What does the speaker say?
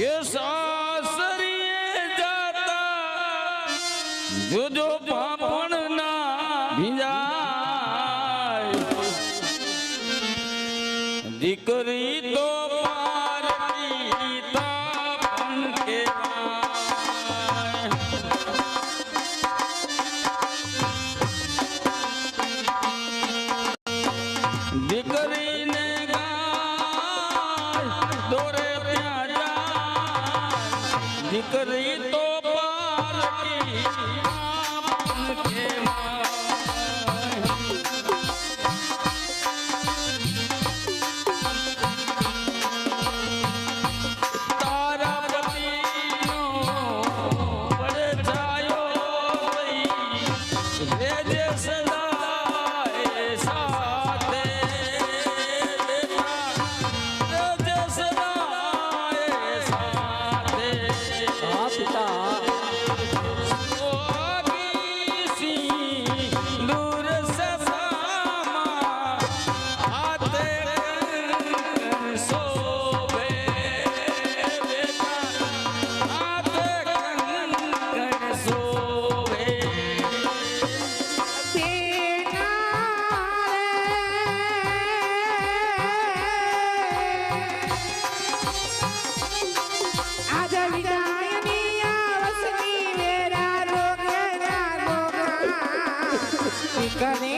ये सासरिए जाता जो जो पापण ना भिंजाय दीकरी तो पार कीता बन के दीकरी ने गाय दौरे दीकरी तो पार की के तारा पति बड़े जायो भेजे सदाए साथे भेजे सदाए साथे Kani